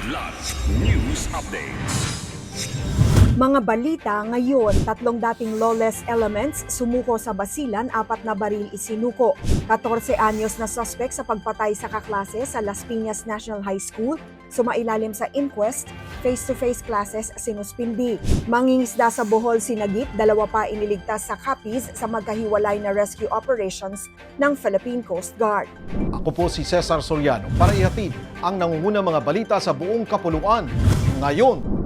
Kidlat News Updates. Mga balita ngayon, 3 dating lawless elements sumuko sa Basilan, 4 na baril isinuko. 14 anyos na suspect sa pagpatay sa kaklase sa Las Piñas National High School, sumailalim sa inquest, face-to-face classes sinuspindi. Mangingisda sa Bohol sinagip, 2 pa iniligtas sa Capiz sa magkahiwalay na rescue operations ng Philippine Coast Guard. Ako po si Cesar Soriano para ihatid ang nangungunang mga balita sa buong kapuluan. Ngayon,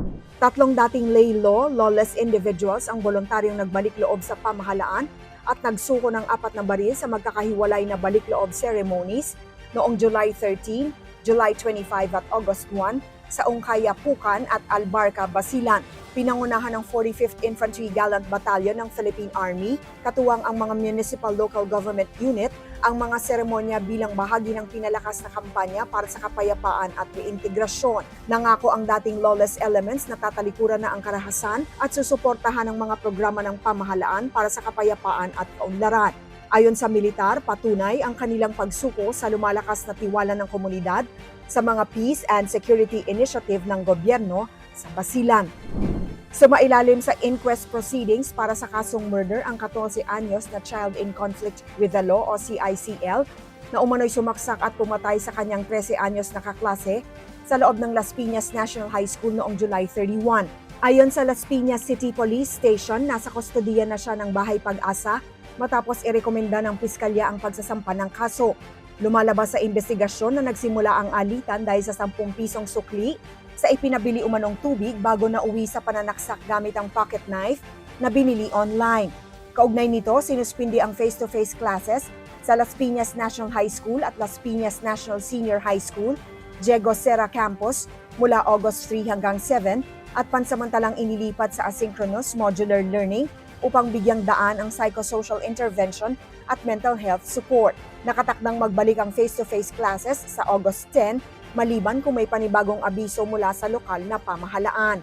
3 dating lay law, lawless individuals ang voluntaryong nagbalik loob sa pamahalaan at nagsuko ng 4 na baril sa magkakahiwalay na balik loob ceremonies noong July 13, July 25 at August 1 sa Ongkaya, Pucan at Albarca, Basilan. Pinangunahan ng 45th Infantry Gallant Battalion ng Philippine Army, katuwang ang mga municipal local government unit, ang mga seremonya bilang bahagi ng pinalakas na kampanya para sa kapayapaan at reintegrasyon. Nangako ang dating lawless elements na tatalikuran na ang karahasan at susuportahan ang mga programa ng pamahalaan para sa kapayapaan at kaunlaran. Ayon sa militar, patunay ang kanilang pagsuko sa lumalakas na tiwala ng komunidad sa mga peace and security initiative ng gobyerno sa Basilan. Sumailalim sa inquest proceedings para sa kasong murder ang 14 anyos na Child in Conflict with the Law o CICL na umano'y sumaksak at pumatay sa kanyang 13 anyos na kaklase sa loob ng Las Piñas National High School noong July 31. Ayon sa Las Piñas City Police Station, nasa kustodiya na siya ng Bahay Pag-asa matapos irekomenda ng piskalya ang pagsasampa ng kaso. Lumalabas sa investigasyon na nagsimula ang alitan dahil sa 10 pisong sukli sa ipinabili umanong tubig bago nauwi sa pananaksak gamit ang pocket knife na binili online. Kaugnay nito, sinuspindi ang face-to-face classes sa Las Piñas National High School at Las Piñas National Senior High School, Diego Serra Campus mula August 3 hanggang 7 at pansamantalang inilipat sa asynchronous modular learning upang bigyang daan ang psychosocial intervention at mental health support. Nakatakdang magbalik ang face-to-face classes sa August 10, maliban kung may panibagong abiso mula sa lokal na pamahalaan.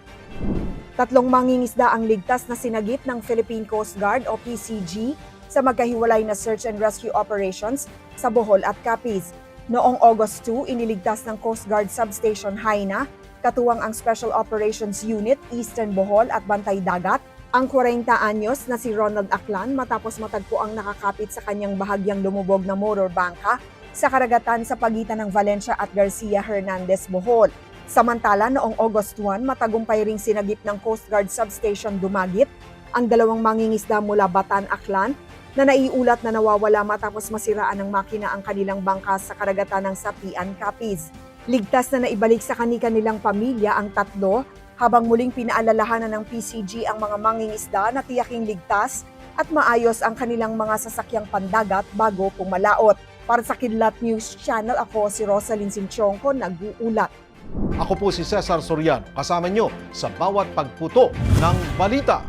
3 mangingisda ang ligtas na sinagip ng Philippine Coast Guard o PCG sa magkahiwalay na search and rescue operations sa Bohol at Capiz. Noong August 2, iniligtas ng Coast Guard Substation Haina, katuwang ang Special Operations Unit, Eastern Bohol at Bantay Dagat, ang 40 anyos na si Ronald Aklan matapos matagpo ang nakakapit sa kanyang bahagyang lumubog na motor bangka sa karagatan sa pagitan ng Valencia at Garcia Hernandez, Bohol. Samantala, noong August 1, matagumpay ring sinagip ng Coast Guard Substation Dumagit ang 2 mangingisda mula Batan, Aklan na naiulat na nawawala matapos masiraan ng makina ang kanilang bangka sa karagatan ng Sapian, Capiz. Ligtas na naibalik sa kanilang pamilya ang 3 habang muling pinaalalahanan ng PCG ang mga mangingisda na tiyaking ligtas at maayos ang kanilang mga sasakyang pandagat bago pumalaot. Para sa Kidlat News Channel, ako si Rosalyn Sinchonco, nag-uulat. ako po si Cesar Soriano, kasama nyo sa bawat pagputo ng balita.